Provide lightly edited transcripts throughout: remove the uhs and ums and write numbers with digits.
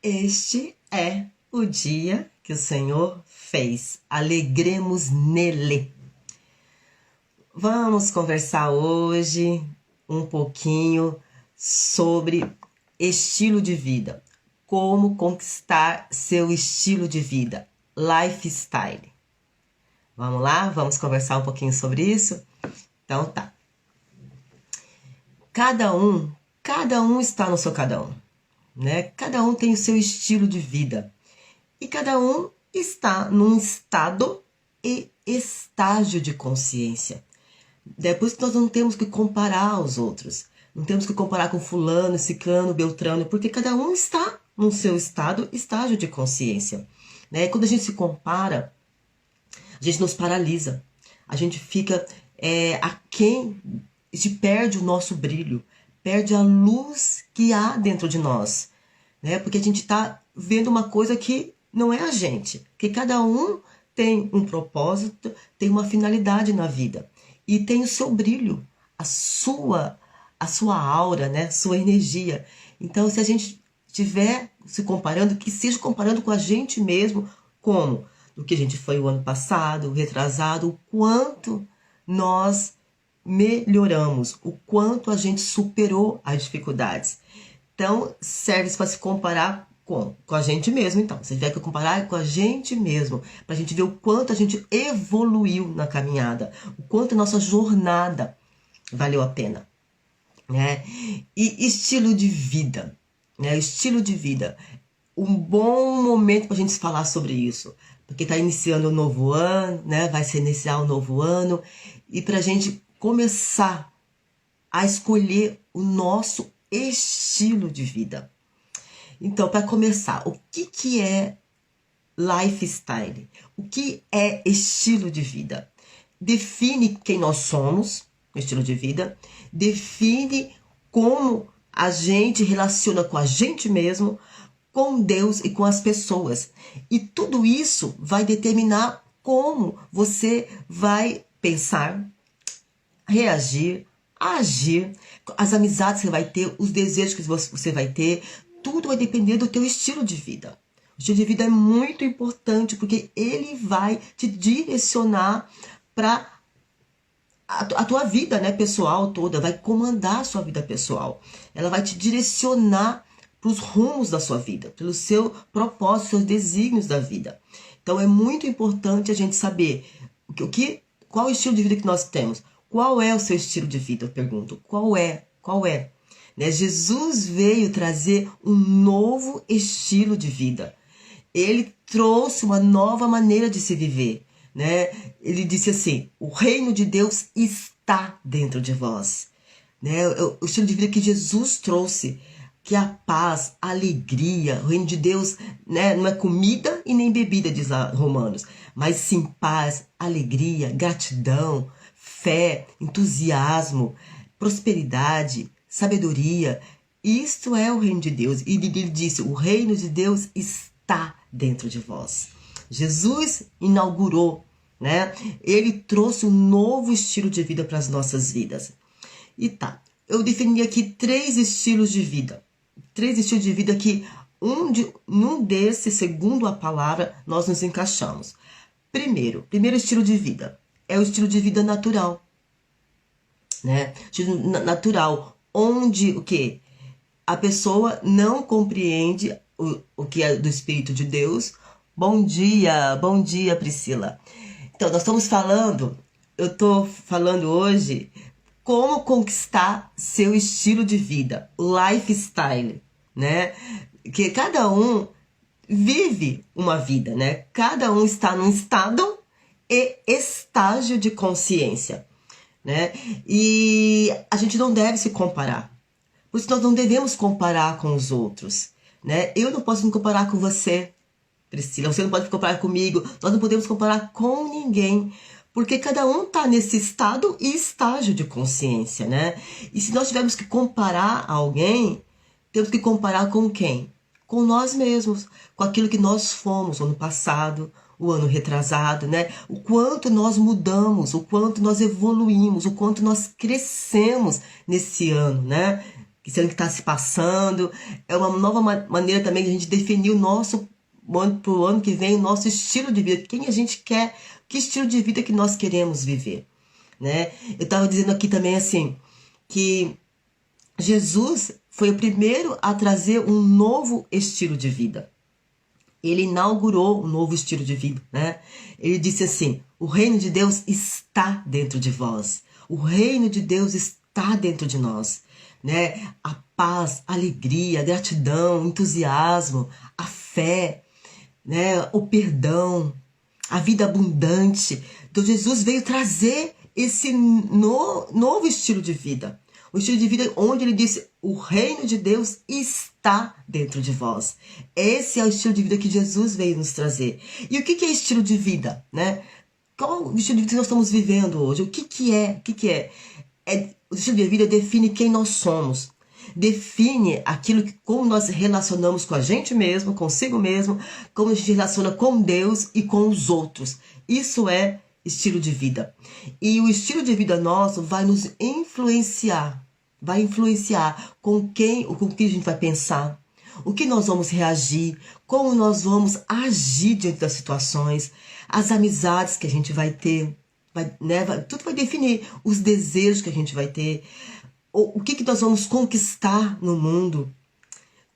Este é o dia que o Senhor fez. Alegremos nele. Vamos conversar hoje um pouquinho sobre estilo de vida. Como conquistar seu estilo de vida, lifestyle. Vamos lá? Vamos conversar um pouquinho sobre isso? Então tá. Cada um está no seu cada um, né? Cada um tem o seu estilo de vida. E cada um está num estado e estágio de consciência. Depois que nós não temos que comparar aos outros. Não temos que comparar com fulano, ciclano, beltrano, porque cada um está no seu estado, estágio de consciência. Né? E quando a gente se compara, a gente nos paralisa. A gente fica aquém, a gente perde o nosso brilho, perde a luz que há dentro de nós. Né? Porque a gente está vendo uma coisa que não é a gente. Que cada um tem um propósito, tem uma finalidade na vida. E tem o seu brilho, a sua aura, né? Sua energia. Então, se a gente estiver se comparando, que seja comparando com a gente mesmo, como do que a gente foi o ano passado, o retrasado, o quanto nós melhoramos, o quanto a gente superou as dificuldades. Então, serve para se comparar com a gente mesmo. Então, se tiver que comparar com a gente mesmo, para a gente ver o quanto a gente evoluiu na caminhada, o quanto a nossa jornada valeu a pena. Né? E estilo de vida. Né? Estilo de vida. Um bom momento para a gente falar sobre isso. Porque está iniciando o novo ano, né? Vai se iniciar o novo ano. E para a gente começar a escolher o nosso estilo de vida. Então, para começar, o que é lifestyle? O que é estilo de vida? Define quem nós somos, estilo de vida, define como a gente relaciona com a gente mesmo, com Deus e com as pessoas. E tudo isso vai determinar como você vai pensar, reagir, agir, as amizades que você vai ter, os desejos que você vai ter, tudo vai depender do teu estilo de vida. O estilo de vida é muito importante porque ele vai te direcionar para a tua vida, né, pessoal toda, vai comandar a sua vida pessoal. Ela vai te direcionar para os rumos da sua vida, pelo seu propósito, seus desígnios da vida. Então é muito importante a gente saber qual é o estilo de vida que nós temos. Qual é o seu estilo de vida? Eu pergunto. Qual é? Né? Jesus veio trazer um novo estilo de vida. Ele trouxe uma nova maneira de se viver. Né? Ele disse assim, o reino de Deus está dentro de vós. Né? O estilo de vida que Jesus trouxe, que a paz, a alegria, o reino de Deus, né? Não é comida e nem bebida, diz lá Romanos, mas sim paz, alegria, gratidão, fé, entusiasmo, prosperidade, sabedoria. Isto é o reino de Deus. E ele disse, o reino de Deus está dentro de vós. Jesus inaugurou, né? Ele trouxe um novo estilo de vida para as nossas vidas. E tá, eu defini aqui 3 estilos de vida. 3 estilos de vida que num desses, segundo a palavra, nós nos encaixamos. Primeiro estilo de vida é o estilo de vida natural, né? Estilo natural, onde o quê? A pessoa não compreende o que é do Espírito de Deus. Bom dia, Priscila. Então, eu estou falando hoje como conquistar seu estilo de vida, lifestyle, né? Que cada um vive uma vida, né? Cada um está num estado e estágio de consciência, né? E a gente não deve se comparar. Por isso nós não devemos comparar com os outros, né? Eu não posso me comparar com você, Priscila. Você não pode comparar comigo. Nós não podemos comparar com ninguém. Porque cada um está nesse estado e estágio de consciência, né? E se nós tivermos que comparar a alguém, temos que comparar com quem? Com nós mesmos, com aquilo que nós fomos no ano passado, o ano retrasado, né? O quanto nós mudamos, o quanto nós evoluímos, o quanto nós crescemos nesse ano, né? que está se passando. É uma nova maneira também de a gente definir o nosso, para o ano que vem, o nosso estilo de vida. Quem a gente quer, que estilo de vida que nós queremos viver, né? Eu estava dizendo aqui também assim, que Jesus foi o primeiro a trazer um novo estilo de vida. Ele inaugurou um novo estilo de vida, né? Ele disse assim: o reino de Deus está dentro de vós. O reino de Deus está dentro de nós, né? A paz, a alegria, a gratidão, o entusiasmo, a fé, né? O perdão, a vida abundante. Então Jesus veio trazer esse novo estilo de vida. O estilo de vida onde ele disse: o reino de Deus está dentro de vós. Esse é o estilo de vida que Jesus veio nos trazer. E o que é estilo de vida, né? Qual o estilo de vida que nós estamos vivendo hoje? O que é? O estilo de vida define quem nós somos. Define aquilo que, como nós relacionamos com a gente mesmo, consigo mesmo, como a gente relaciona com Deus e com os outros. Isso é estilo de vida. E o estilo de vida nosso vai nos influenciar. Vai influenciar com que a gente vai pensar, o que nós vamos reagir, como nós vamos agir diante das situações, as amizades que a gente vai ter, tudo vai definir os desejos que a gente vai ter, o que nós vamos conquistar no mundo.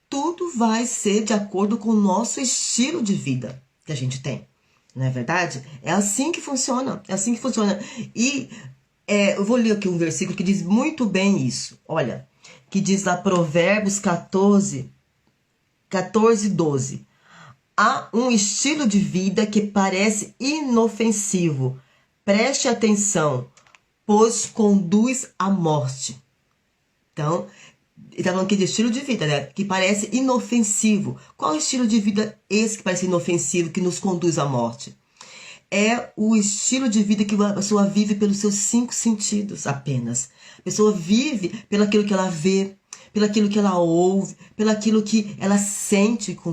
Tudo vai ser de acordo com o nosso estilo de vida que a gente tem. Não é verdade? É assim que funciona. É assim que funciona. E eu vou ler aqui um versículo que diz muito bem isso. Olha, que diz lá Provérbios 14, 12. Há um estilo de vida que parece inofensivo. Preste atenção, pois conduz à morte. Então, ele está falando aqui de estilo de vida, né? Que parece inofensivo. Qual estilo de vida esse que parece inofensivo, que nos conduz à morte? É o estilo de vida que a pessoa vive pelos seus 5 sentidos apenas. A pessoa vive pelo aquilo que ela vê, pelo aquilo que ela ouve, pelo aquilo que ela sente com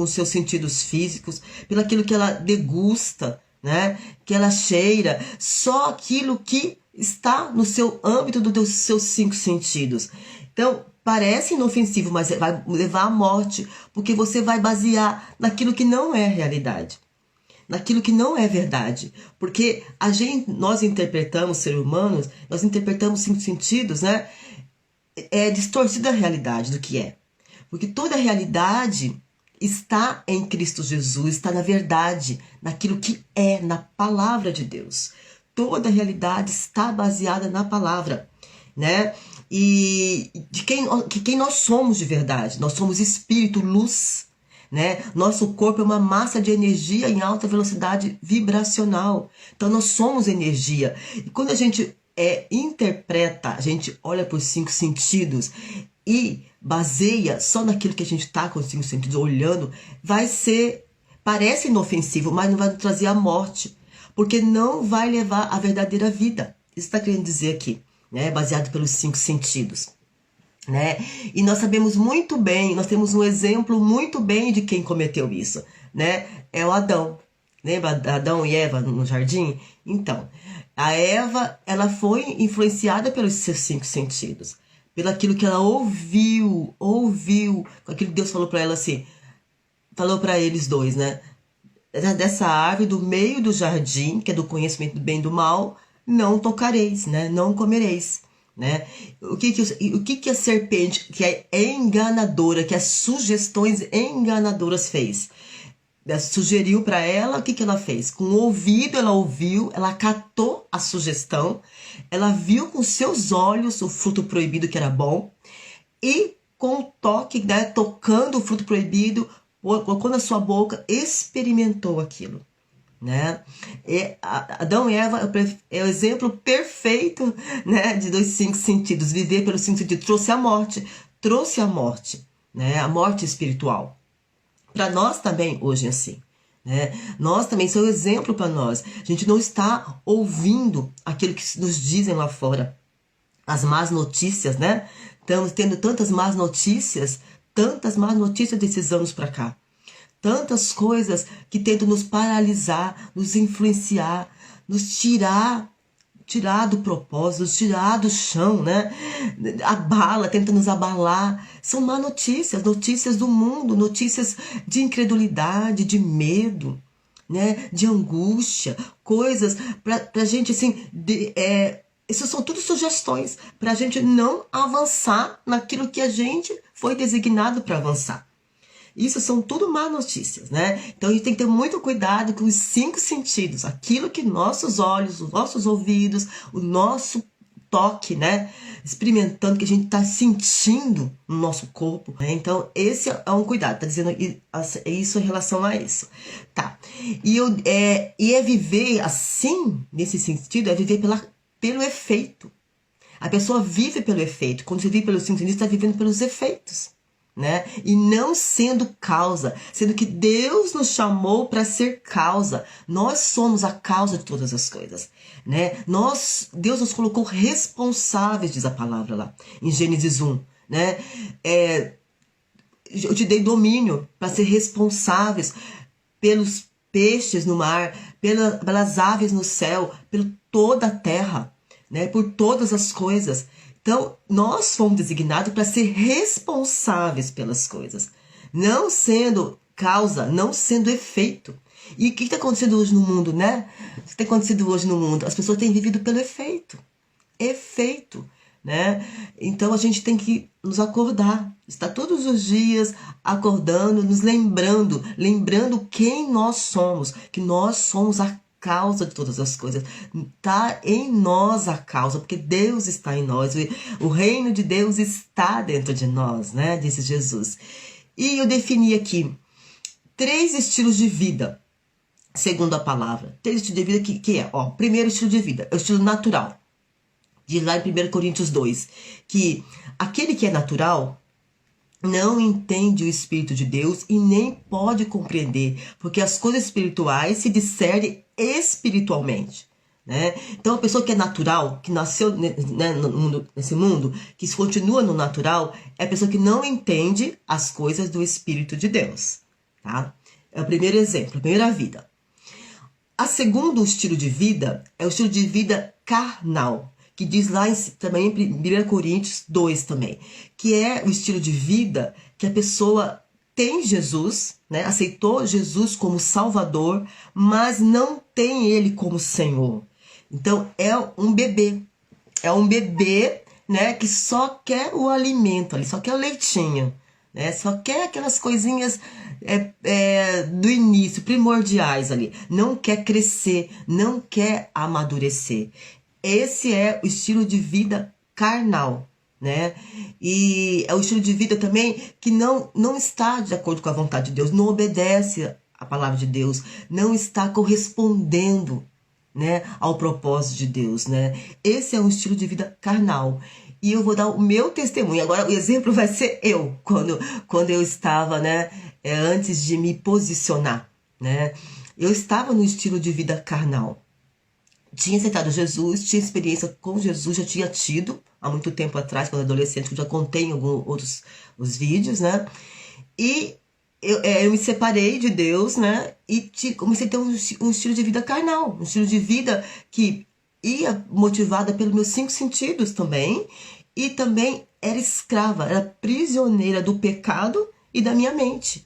seus sentidos físicos, pelo aquilo que ela degusta, né? Que ela cheira. Só aquilo que está no seu âmbito dos seus 5 sentidos. Então, parece inofensivo, mas vai levar à morte, porque você vai basear naquilo que não é realidade, naquilo que não é verdade. Porque nós interpretamos, seres humanos, nós interpretamos 5 sentidos, né? É distorcida a realidade do que é. Porque toda a realidade está em Cristo Jesus, está na verdade, naquilo que é, na palavra de Deus. Toda a realidade está baseada na palavra, né? E de quem nós somos de verdade. Nós somos espírito, luz, né? Nosso corpo é uma massa de energia em alta velocidade vibracional. Então nós somos energia. E quando a gente interpreta, a gente olha por 5 sentidos e baseia só naquilo que a gente está com os 5 sentidos olhando, parece inofensivo, mas não vai nos trazer a morte, porque não vai levar à verdadeira vida. Isso está querendo dizer aqui, né? Baseado pelos 5 sentidos, né? E nós sabemos muito bem, nós temos um exemplo muito bem de quem cometeu isso, né? É o Adão. Lembra Adão e Eva no jardim? Então, a Eva, ela foi influenciada pelos seus 5 sentidos, pelo aquilo que ela ouviu, com aquilo que Deus falou para ela assim, falou para eles dois, né? Dessa árvore do meio do jardim, que é do conhecimento do bem e do mal, não tocareis, né? Não comereis, né? O que a serpente, que é enganadora, que as sugestões enganadoras fez? Ela sugeriu para ela, o que ela fez? Com o ouvido ela ouviu, ela acatou a sugestão, ela viu com seus olhos o fruto proibido que era bom, e com o toque, né, tocando o fruto proibido, colocou na sua boca, experimentou aquilo, né? E Adão e Eva é o exemplo perfeito, né, dos 5 sentidos. Viver pelos 5 sentidos trouxe a morte, né? A morte espiritual. Para nós também hoje é assim, né? Nós também somos exemplo para nós. A gente não está ouvindo aquilo que nos dizem lá fora, as más notícias, né? Estamos tendo tantas más notícias desses anos para cá. Tantas coisas que tentam nos paralisar, nos influenciar, nos tirar tirar do propósito, tirar do chão, né? Abala, tenta nos abalar. São má notícias, notícias do mundo, notícias de incredulidade, de medo, né? De angústia, coisas pra gente assim, isso são tudo sugestões para a gente não avançar naquilo que a gente foi designado para avançar. Isso são tudo má notícias, né? Então a gente tem que ter muito cuidado com os 5 sentidos, aquilo que nossos olhos, os nossos ouvidos, o nosso toque, né? Experimentando, que a gente está sentindo no nosso corpo, né? Então esse é um cuidado, tá dizendo isso em relação a isso, tá? E é viver assim, nesse sentido, é viver pelo efeito. A pessoa vive pelo efeito. Quando você vive pelos 5 sentidos, está vivendo pelos efeitos, né? E não sendo causa, sendo que Deus nos chamou para ser causa. Nós somos a causa de todas as coisas, né? Deus nos colocou responsáveis, diz a palavra lá em Gênesis 1, né? Eu te dei domínio para ser responsáveis pelos peixes no mar, pelas aves no céu, por toda a terra, né? Por todas as coisas. Então, nós fomos designados para ser responsáveis pelas coisas, não sendo causa, não sendo efeito. E o que está acontecendo hoje no mundo, né? O que está acontecendo hoje no mundo? As pessoas têm vivido pelo efeito. Efeito, né? Então, a gente tem que nos acordar, estar todos os dias acordando, nos lembrando quem nós somos, que nós somos a causa de todas as coisas. Está em nós a causa, porque Deus está em nós. O reino de Deus está dentro de nós, né? Disse Jesus. E eu defini aqui 3 estilos de vida, segundo a palavra. 3 estilos de vida que é, ó, primeiro estilo de vida, é o estilo natural. Diz lá em 1 Coríntios 2, que aquele que é natural não entende o Espírito de Deus e nem pode compreender, porque as coisas espirituais se discernem espiritualmente, né? Então a pessoa que é natural, que nasceu, né, nesse mundo, que continua no natural, é a pessoa que não entende as coisas do Espírito de Deus, tá? É o primeiro exemplo, a primeira vida. A segundo estilo de vida é o estilo de vida carnal, que diz lá também em 1 Coríntios 2 também, que é o estilo de vida que a pessoa tem Jesus, né? Aceitou Jesus como Salvador, mas não tem Ele como Senhor. Então é um bebê, né? Que só quer o alimento ali, só quer o leitinho, né? Só quer aquelas coisinhas do início, primordiais ali. Não quer crescer, não quer amadurecer. Esse é o estilo de vida carnal, né? E é o estilo de vida também que não está de acordo com a vontade de Deus, não obedece a palavra de Deus, não está correspondendo, né, ao propósito de Deus, né? Esse é um estilo de vida carnal. E eu vou dar o meu testemunho. Agora o exemplo vai ser eu, quando eu estava, né, antes de me posicionar, né? Eu estava no estilo de vida carnal. Tinha aceitado Jesus, tinha experiência com Jesus, já tinha tido há muito tempo atrás, quando adolescente, eu já contei em alguns outros os vídeos, né? E eu me separei de Deus, né? E comecei a ter um estilo de vida carnal, um estilo de vida que ia motivada pelos meus 5 sentidos também, e também era escrava, era prisioneira do pecado e da minha mente,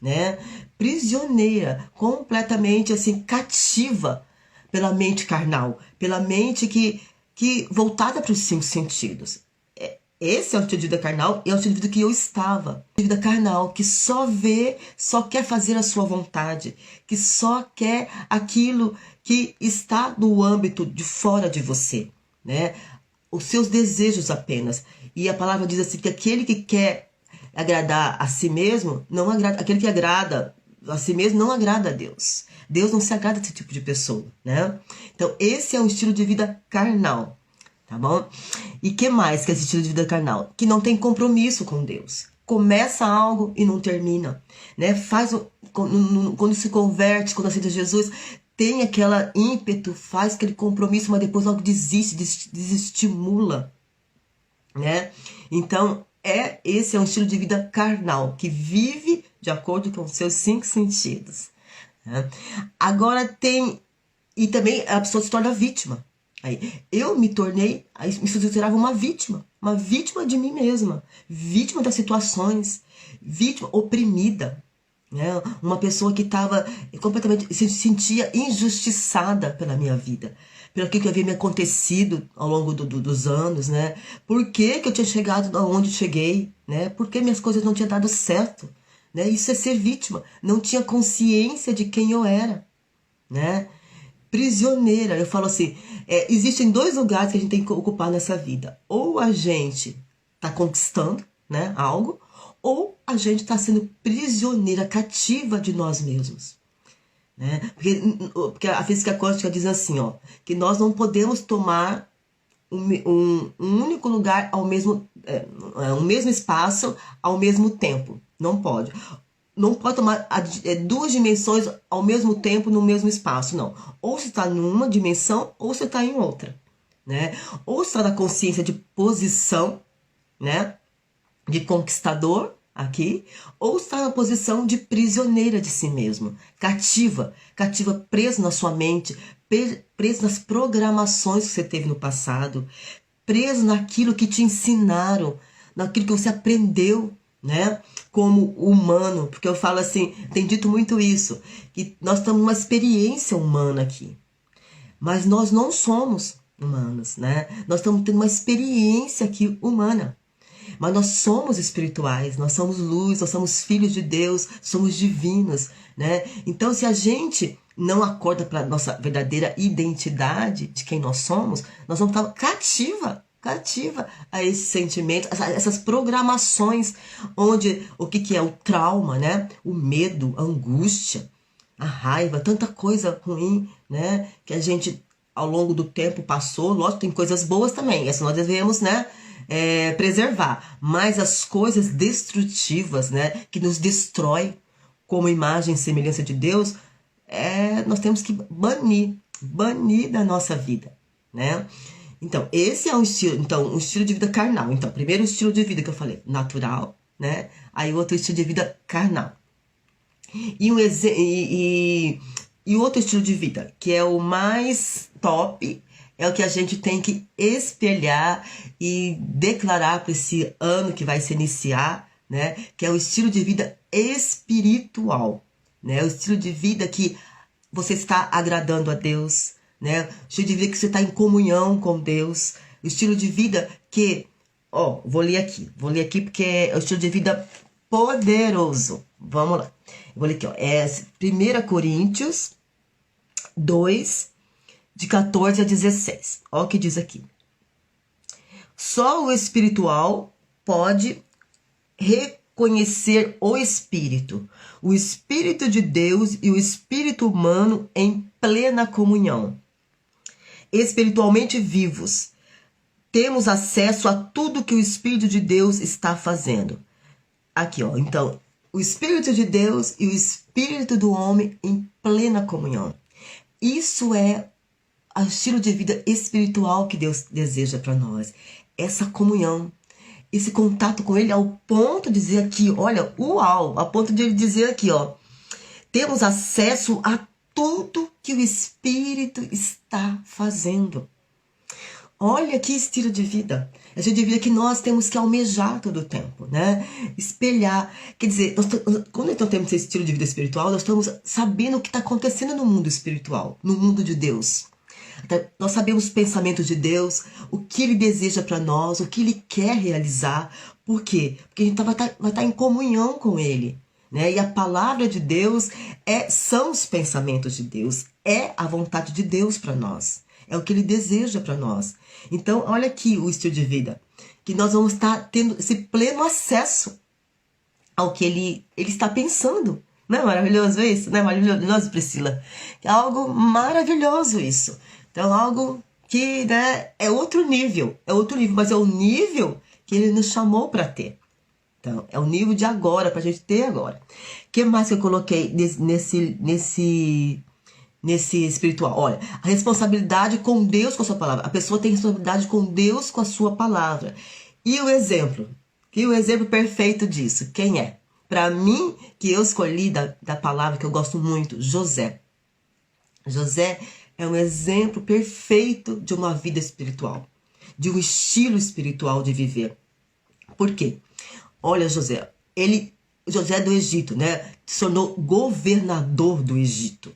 né? Prisioneira, completamente assim, cativa pela mente carnal, pela mente que voltada para os 5 sentidos. Esse é o estilo de vida carnal, e é o estilo de vida que eu estava. Vida carnal, que só vê, só quer fazer a sua vontade, que só quer aquilo que está no âmbito de fora de você, né? Os seus desejos apenas. E a palavra diz assim, que aquele que quer agradar a si mesmo, não agrada, aquele que agrada a si mesmo não agrada a Deus. Deus não se agrada desse tipo de pessoa, né? Então, esse é um estilo de vida carnal, tá bom? E que mais que é esse estilo de vida carnal? Que não tem compromisso com Deus. Começa algo e não termina, né? Quando se converte, quando aceita Jesus, tem aquela ímpeto, faz aquele compromisso, mas depois logo desestimula, né? Então, esse é um estilo de vida carnal, que vive de acordo com os seus 5 sentidos. Né? Agora e também a pessoa se torna vítima. Aí, eu me tornei, aí me considerava uma vítima de mim mesma, vítima das situações, vítima oprimida, né? Uma pessoa que estava completamente, se sentia injustiçada pela minha vida, pelo que havia me acontecido ao longo dos anos, né? Por que eu tinha chegado aonde cheguei, né? Por que minhas coisas não tinham dado certo, né? Isso é ser vítima, não tinha consciência de quem eu era, né? Prisioneira. Eu falo assim, existem dois lugares que a gente tem que ocupar nessa vida. Ou a gente está conquistando, né, algo, ou a gente está sendo prisioneira, cativa de nós mesmos. Né? Porque a física quântica diz assim, ó, que nós não podemos tomar um único lugar ao mesmo, um mesmo espaço ao mesmo tempo. Não pode. Não pode tomar duas dimensões ao mesmo tempo no mesmo espaço, não. Ou você está numa dimensão, ou você está em outra, né? Ou você está na consciência de posição, né? De conquistador, aqui, ou você está na posição de prisioneira de si mesmo, cativa, preso na sua mente, preso nas programações que você teve no passado, preso naquilo que te ensinaram, naquilo que você aprendeu, né, como humano, porque eu falo assim, tem dito muito isso, que nós estamos numa experiência humana aqui, mas nós não somos humanos, né, nós estamos tendo uma experiência aqui humana, mas nós somos espirituais, nós somos luz, nós somos filhos de Deus, somos divinos, né, então se a gente não acorda para a nossa verdadeira identidade de quem nós somos, nós vamos estar cativa a esse sentimento, essas programações, onde o que é o trauma, né? O medo, a angústia, a raiva, tanta coisa ruim, né? Que a gente ao longo do tempo passou. Lógico, tem coisas boas também, essas nós devemos, né? Preservar, mas as coisas destrutivas, né? Que nos destrói como imagem e semelhança de Deus, nós temos que banir da nossa vida, né? Então, esse é um estilo de vida carnal. Então, primeiro o estilo de vida que eu falei, natural, né? Aí outro estilo de vida carnal. E outro estilo de vida, que é o mais top, é o que a gente tem que espelhar e declarar para esse ano que vai se iniciar, né? Que é o estilo de vida espiritual, né? O estilo de vida que você está agradando a Deus, né? O estilo de vida que você está em comunhão com Deus. O estilo de vida que... vou ler aqui porque é o estilo de vida poderoso. Vamos lá. Eu vou ler aqui, 1 Coríntios 2, de 14 a 16. Olha o que diz aqui. Só o espiritual pode reconhecer o Espírito de Deus e o espírito humano em plena comunhão. Espiritualmente vivos, temos acesso a tudo que o Espírito de Deus está fazendo. Aqui, então, o Espírito de Deus e o Espírito do homem em plena comunhão. Isso é o estilo de vida espiritual que Deus deseja para nós. Essa comunhão, esse contato com Ele ao ponto de dizer aqui, olha, uau, a ponto de Ele dizer aqui, temos acesso a tudo que o Espírito está fazendo. Olha que estilo de vida. É estilo de vida que nós temos que almejar todo o tempo, né? Espelhar. Quer dizer, quando nós temos esse estilo de vida espiritual, nós estamos sabendo o que está acontecendo no mundo espiritual, no mundo de Deus. Nós sabemos os pensamentos de Deus, o que Ele deseja para nós, o que Ele quer realizar. Por quê? Porque a gente vai estar em comunhão com Ele. Né? E a palavra de Deus são os pensamentos de Deus, é a vontade de Deus para nós, é o que Ele deseja para nós. Então, olha aqui o estilo de vida, que nós vamos estar tendo esse pleno acesso ao que Ele está pensando. Não é maravilhoso isso? Não é maravilhoso, Priscila? É algo maravilhoso isso. Então, algo que, né, é outro nível, mas é o nível que Ele nos chamou para ter. Então, é o nível de agora, para a gente ter agora. O que mais que eu coloquei nesse espiritual? Olha, a responsabilidade com Deus, com a sua palavra. A pessoa tem responsabilidade com Deus, com a sua palavra. E o exemplo? Que o exemplo perfeito disso, quem é? Para mim, que eu escolhi da palavra, que eu gosto muito, José. José é um exemplo perfeito de uma vida espiritual, de um estilo espiritual de viver. Por quê? Olha, José do Egito, né? Se tornou governador do Egito.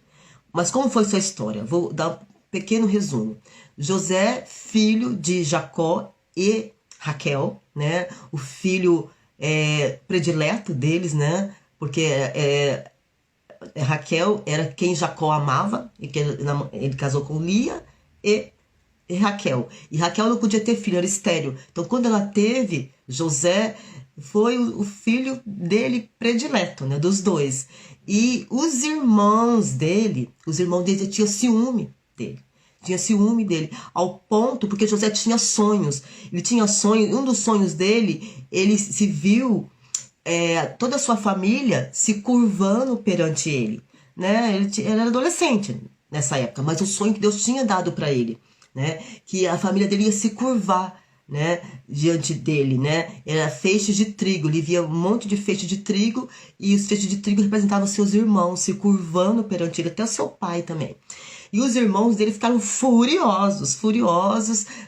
Mas como foi sua história? Vou dar um pequeno resumo. José, filho de Jacó e Raquel, né? O filho predileto deles, né? Porque Raquel era quem Jacó amava, e que ele casou com Lia e Raquel. E Raquel não podia ter filho, era estéril. Então, quando ela teve, José foi o filho dele predileto, né? Dos dois. E os irmãos dele tinham ciúme dele. Tinha ciúme dele, ao ponto, porque José tinha sonhos. Ele tinha sonhos, um dos sonhos dele, ele se viu toda a sua família se curvando perante ele, né? Ele era adolescente nessa época, mas o sonho que Deus tinha dado para ele, né? Que a família dele ia se curvar, né? Diante dele, né? Era feixes de trigo, ele via um monte de feixes de trigo e os feixes de trigo representavam seus irmãos se curvando perante ele, até o seu pai também. E os irmãos dele ficaram furiosos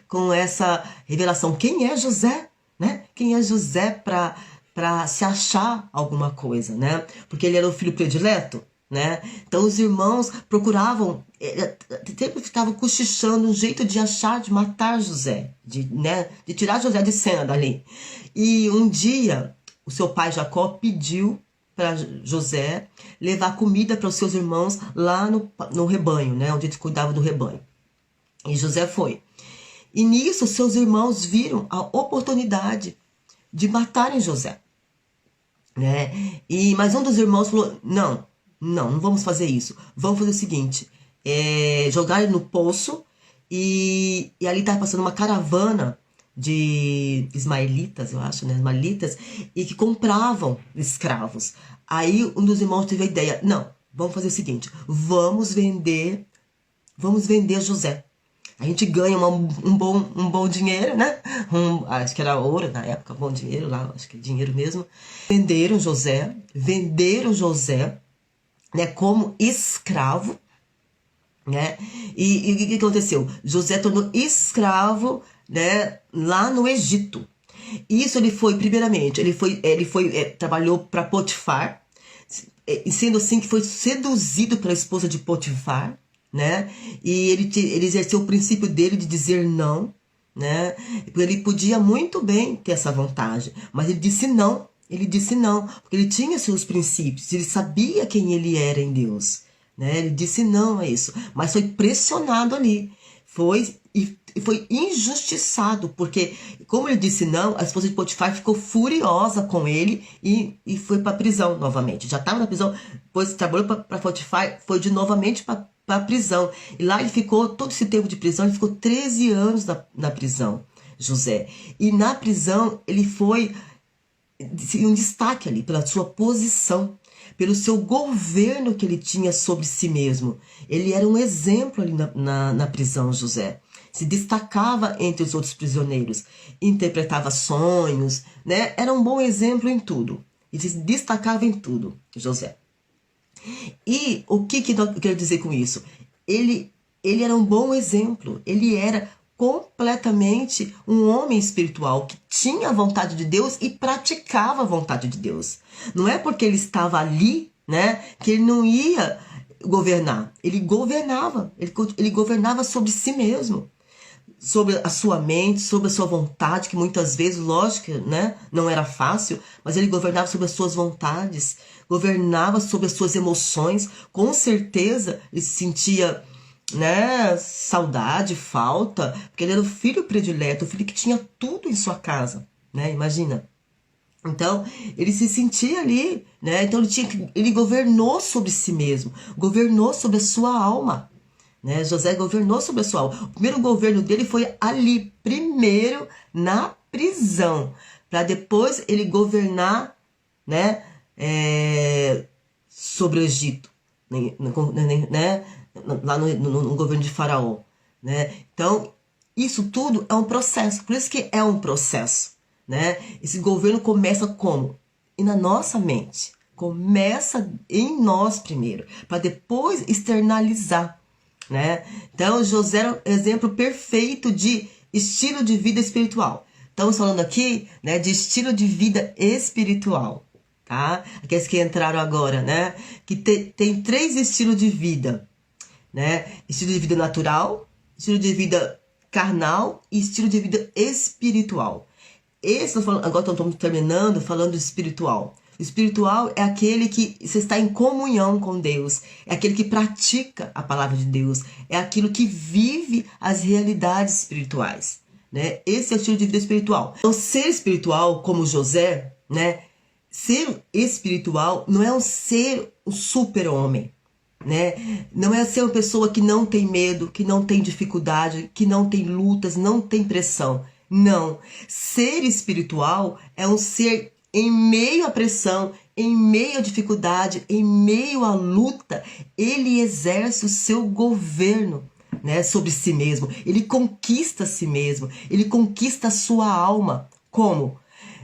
com essa revelação. Quem é José, né? Quem é José para se achar alguma coisa, né? Porque ele era o filho predileto, né? Então os irmãos procuravam, sempre ficavam cochichando um jeito de achar, de matar José, de tirar José de cena dali. E um dia, o seu pai Jacó pediu para José levar comida para os seus irmãos lá no rebanho, né? Onde eles cuidavam do rebanho. E José foi. E nisso, seus irmãos viram a oportunidade de matarem José, né? Mas um dos irmãos falou, não vamos fazer isso. Vamos fazer o seguinte, jogar ele no poço e ali estava passando uma caravana de ismaelitas, eu acho, né? Ismaelitas, e que compravam escravos. Aí um dos irmãos teve a ideia, não, vamos fazer o seguinte, vamos vender José. A gente ganha um bom dinheiro, né? Acho que era ouro na época, bom dinheiro lá, acho que é dinheiro mesmo. Venderam José, né, como escravo, né? E o que aconteceu? José tornou escravo, né, lá no Egito. Isso ele foi, primeiramente, trabalhou para Potifar, sendo assim que foi seduzido pela esposa de Potifar, né? E ele exerceu o princípio dele de dizer não, né? Ele podia muito bem ter essa vantagem, mas ele disse não, porque ele tinha seus princípios, ele sabia quem ele era em Deus, né? Ele disse não a isso, mas foi pressionado ali, foi injustiçado, porque como ele disse não, a esposa de Potifar ficou furiosa com ele e foi para a prisão novamente. Já estava na prisão, depois trabalhou para Potifar, foi novamente para a prisão. E lá ele ficou, todo esse tempo de prisão, ele ficou 13 anos na prisão, José. E na prisão ele foi um destaque ali pela sua posição, pelo seu governo que ele tinha sobre si mesmo. Ele era um exemplo ali na prisão, José. Se destacava entre os outros prisioneiros, interpretava sonhos, né? Era um bom exemplo em tudo. Ele se destacava em tudo, José. E o que eu quero dizer com isso? Ele era um bom exemplo, ele era completamente um homem espiritual que tinha a vontade de Deus e praticava a vontade de Deus. Não é porque ele estava ali, né, que ele não ia governar. Ele governava sobre si mesmo, sobre a sua mente, sobre a sua vontade, que muitas vezes, lógico, né, não era fácil, mas ele governava sobre as suas vontades, governava sobre as suas emoções. Com certeza ele se sentia, né, saudade, falta, porque ele era o filho predileto, o filho que tinha tudo em sua casa, né, imagina. Então, ele se sentia ali, né, então ele governou sobre si mesmo, governou sobre a sua alma, né, José governou sobre a sua alma. O primeiro governo dele foi ali, primeiro na prisão, para depois ele governar, né, sobre o Egito, né, lá no governo de Faraó, né? Então, isso tudo é um processo, por isso que é um processo, né? Esse governo começa como? E na nossa mente, começa em nós primeiro, para depois externalizar né? Então, José era um exemplo perfeito de estilo de vida espiritual. Estamos falando aqui, né, de estilo de vida espiritual, tá? Aqueles que entraram agora, né? Que tem 3 estilos de vida, né? Estilo de vida natural, estilo de vida carnal e estilo de vida espiritual. Agora estamos terminando falando do espiritual. O espiritual é aquele que você está em comunhão com Deus, é aquele que pratica a palavra de Deus, é aquilo que vive as realidades espirituais, né? Esse é o estilo de vida espiritual. Então, ser espiritual, como José, né? Ser espiritual não é ser um super-homem, né? Não é ser uma pessoa que não tem medo, que não tem dificuldade, que não tem lutas, não tem pressão. Não. Ser espiritual é um ser em meio à pressão, em meio à dificuldade, em meio à luta, ele exerce o seu governo, né, sobre si mesmo. Ele conquista a si mesmo, ele conquista a sua alma. Como?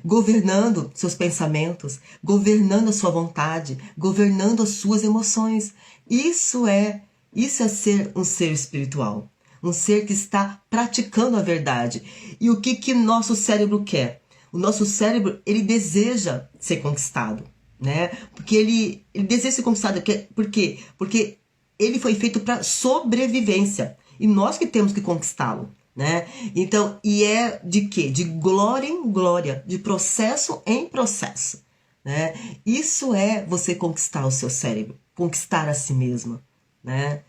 Governando seus pensamentos, governando a sua vontade, governando as suas emoções. Isso é ser um ser espiritual, um ser que está praticando a verdade. E o que nosso cérebro quer? O nosso cérebro, ele deseja ser conquistado, né? Porque ele deseja ser conquistado. Por quê? Porque ele foi feito para sobrevivência. E nós que temos que conquistá-lo, né? Então, e é de quê? De glória em glória, de processo em processo, né? Isso é você conquistar o seu cérebro, conquistar a si mesmo, né?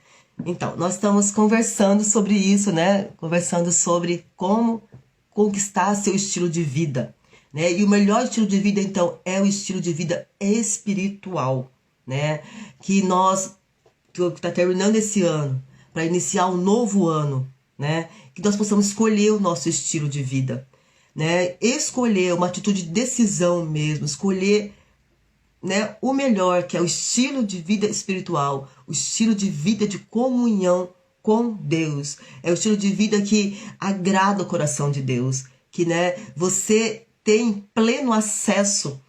Então, nós estamos conversando sobre isso, né? Conversando sobre como conquistar seu estilo de vida, né? E o melhor estilo de vida, então, é o estilo de vida espiritual, né? Que nós, que está terminando esse ano, para iniciar um novo ano, né? Que nós possamos escolher o nosso estilo de vida, né? Escolher uma atitude de decisão mesmo, escolher, né, o melhor, que é o estilo de vida espiritual, o estilo de vida de comunhão com Deus. É o estilo de vida que agrada o coração de Deus, que, né, você tem pleno acesso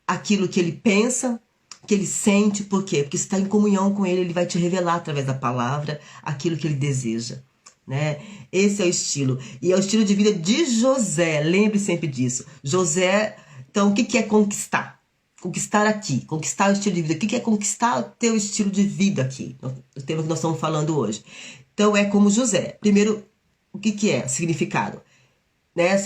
àquilo que ele pensa, que ele sente. Por quê? Porque você está em comunhão com ele, ele vai te revelar através da palavra aquilo que ele deseja, né? Esse é o estilo. E é o estilo de vida de José. Lembre sempre disso. José, então, o que é conquistar? Conquistar aqui, conquistar o estilo de vida. O que é conquistar o teu estilo de vida aqui? O tema que nós estamos falando hoje. Então, é como José. Primeiro, o que é significado? Né?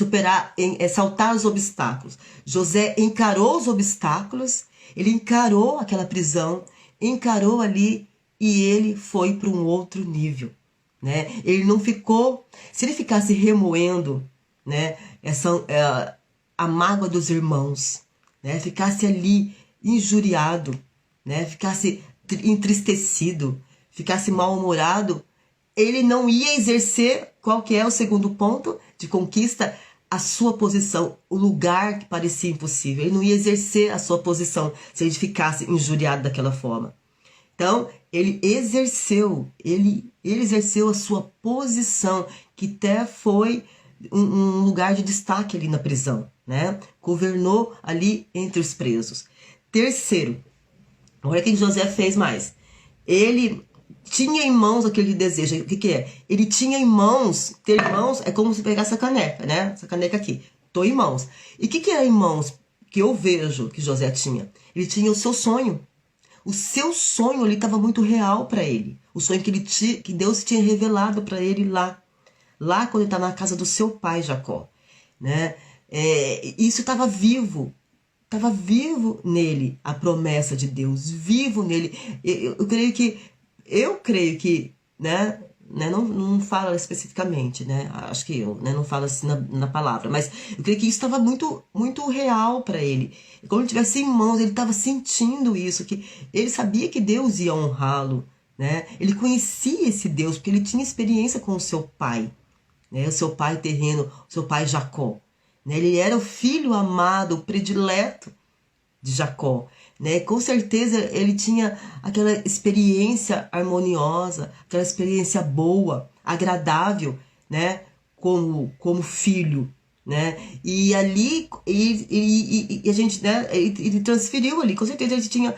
Saltar os obstáculos. José encarou os obstáculos, ele encarou aquela prisão, encarou ali e ele foi para um outro nível, né? Ele não ficou, se ele ficasse remoendo, né, a mágoa dos irmãos, né, ficasse ali injuriado, né, ficasse entristecido, ficasse mal-humorado, ele não ia exercer, qual que é o segundo ponto de conquista? A sua posição, o lugar que parecia impossível. Ele não ia exercer a sua posição se ele ficasse injuriado daquela forma. Então, ele exerceu a sua posição, que até foi um lugar de destaque ali na prisão, né? Governou ali entre os presos. Terceiro, olha o que José fez mais. Ele tinha em mãos aquele desejo. O que é? Ele tinha em mãos. Ter em mãos é como se pegar essa caneca, né? Essa caneca aqui. Tô em mãos. E o que é em mãos que eu vejo que José tinha? Ele tinha o seu sonho. O seu sonho ali estava muito real para ele. O sonho que Deus tinha revelado para ele lá quando ele está na casa do seu pai Jacó, né? Isso estava vivo. Estava vivo nele a promessa de Deus, vivo nele. Eu creio que, né, não fala especificamente, né? Acho que não fala assim na palavra, mas eu creio que isso estava muito, muito real para ele. Como ele tivesse em mãos, ele estava sentindo isso, que ele sabia que Deus ia honrá-lo, né? Ele conhecia esse Deus porque ele tinha experiência com o seu pai, né? O seu pai terreno, o seu pai Jacó, né? Ele era o filho amado, o predileto de Jacó, né? Com certeza ele tinha aquela experiência harmoniosa, aquela experiência boa, agradável, né? Como filho, né? E ali a gente, né? Ele transferiu ali, com certeza ele tinha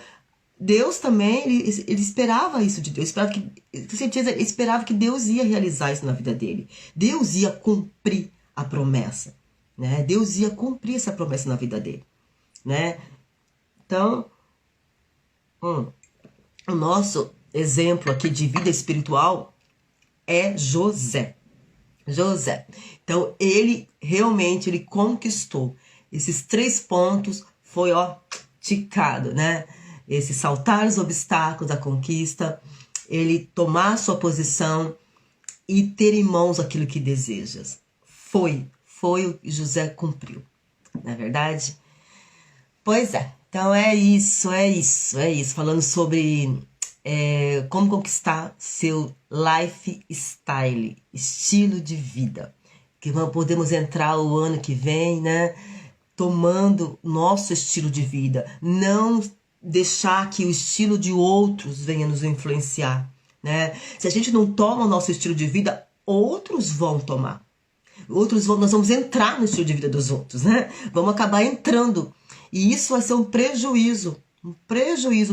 Deus também, ele esperava isso de Deus, esperava que Deus ia realizar isso na vida dele. Deus ia cumprir a promessa, né? Deus ia cumprir essa promessa na vida dele, né? Então, o nosso exemplo aqui de vida espiritual é José. José. Então, ele realmente conquistou esses 3 pontos, foi ticado, né? Esse saltar os obstáculos da conquista, ele tomar sua posição e ter em mãos aquilo que desejas. Foi o que José cumpriu, não é verdade? Pois é, então é isso. Falando sobre como conquistar seu lifestyle, estilo de vida. Que podemos entrar o ano que vem, né? Tomando nosso estilo de vida. Não deixar que o estilo de outros venha nos influenciar, né? Se a gente não toma o nosso estilo de vida, outros vão tomar. Nós vamos entrar no estilo de vida dos outros, né? Vamos acabar entrando. E isso vai ser um prejuízo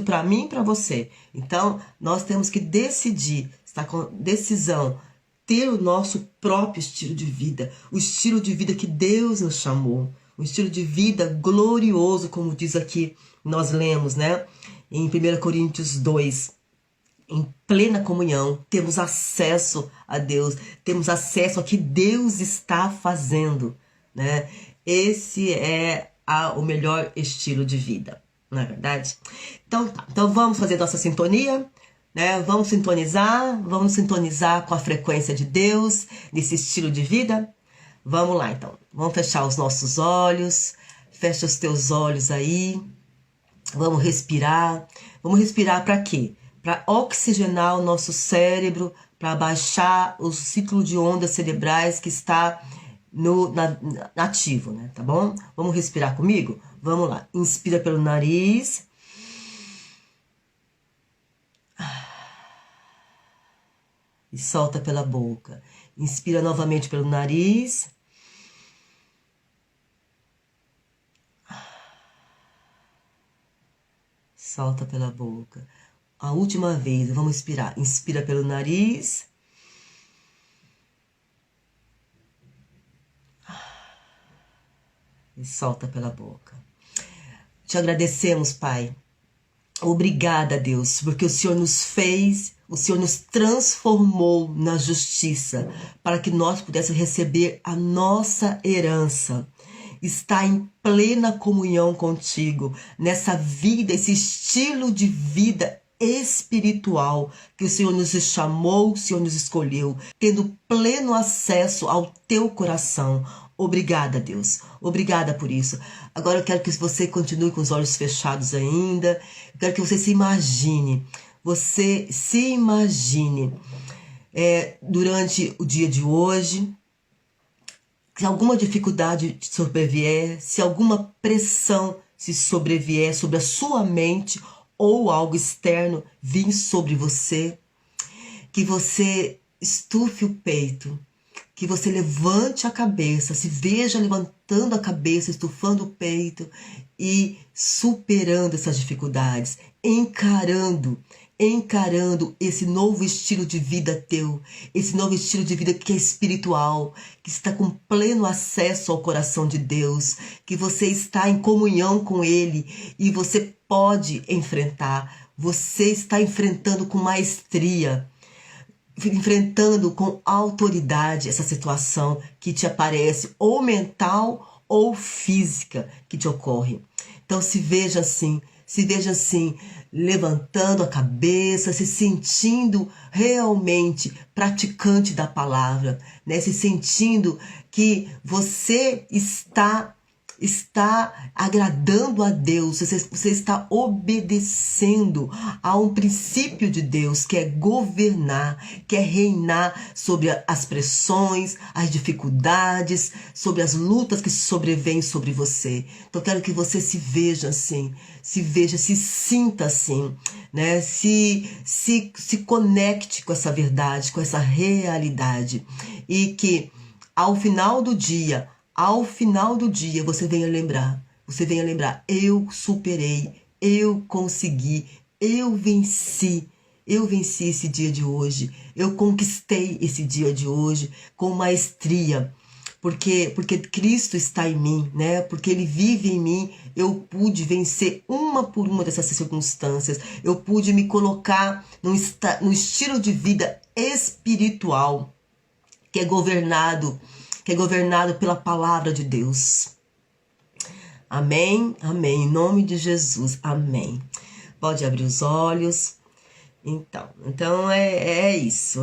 para mim e para você. Então, nós temos que decidir, estar com decisão, ter o nosso próprio estilo de vida, o estilo de vida que Deus nos chamou, um estilo de vida glorioso, como diz aqui, nós lemos, né? Em 1 Coríntios 2, em plena comunhão, temos acesso a Deus, temos acesso ao que Deus está fazendo, né? Esse é o melhor estilo de vida, não é verdade? Então vamos fazer nossa sintonia, né? Vamos sintonizar com a frequência de Deus, nesse estilo de vida. Vamos lá, então. Vamos fechar os nossos olhos. Fecha os teus olhos aí. Vamos respirar. Vamos respirar para quê? Para oxigenar o nosso cérebro, para baixar o ciclo de ondas cerebrais que está ativo, né? Tá bom? Vamos respirar comigo? Vamos lá. Inspira pelo nariz. E solta pela boca. Inspira novamente pelo nariz. Solta pela boca. A última vez, vamos inspirar. Inspira pelo nariz. E solta pela boca. Te agradecemos, Pai. Obrigada, Deus, porque o Senhor nos fez, o Senhor nos transformou na justiça, para que nós pudéssemos receber a nossa herança. Está em plena comunhão contigo, nessa vida, esse estilo de vida espiritual que o Senhor nos chamou, o Senhor nos escolheu, tendo pleno acesso ao teu coração. Obrigada, Deus. Obrigada por isso. Agora eu quero que você continue com os olhos fechados ainda. Eu quero que você se imagine. Você se imagine durante o dia de hoje. Se alguma dificuldade te sobrevier, se alguma pressão se sobrevier sobre a sua mente ou algo externo vir sobre você, que você estufe o peito, que você levante a cabeça, se veja levantando a cabeça, estufando o peito e superando essas dificuldades, encarando esse novo estilo de vida teu, esse novo estilo de vida que é espiritual, que está com pleno acesso ao coração de Deus, que você está em comunhão com Ele e você pode enfrentar, você está enfrentando com maestria, enfrentando com autoridade essa situação que te aparece, ou mental ou física, que te ocorre. Então se veja assim, levantando a cabeça, se sentindo realmente praticante da palavra, né? Se sentindo que você está agradando a Deus, você está obedecendo a um princípio de Deus, que é governar, que é reinar sobre as pressões, as dificuldades, sobre as lutas que sobrevêm sobre você. Então, eu quero que você se veja assim, se sinta assim, né? Se conecte com essa verdade, com essa realidade, e que ao final do dia, você venha lembrar, eu superei, eu consegui, eu venci. Eu venci esse dia de hoje. Eu conquistei esse dia de hoje com maestria. Porque Cristo está em mim, né? Porque Ele vive em mim, eu pude vencer uma por uma dessas circunstâncias. Eu pude me colocar no estilo de vida espiritual que é governado pela palavra de Deus. Amém, amém. Em nome de Jesus, amém. Pode abrir os olhos. Então é isso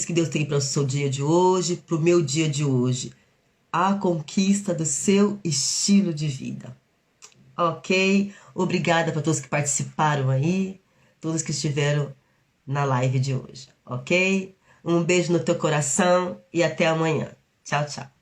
que Deus tem para o seu dia de hoje, para o meu dia de hoje. A conquista do seu estilo de vida. Ok? Obrigada para todos que participaram aí, todos que estiveram na live de hoje. Ok? Um beijo no teu coração e até amanhã. Tchau, tchau.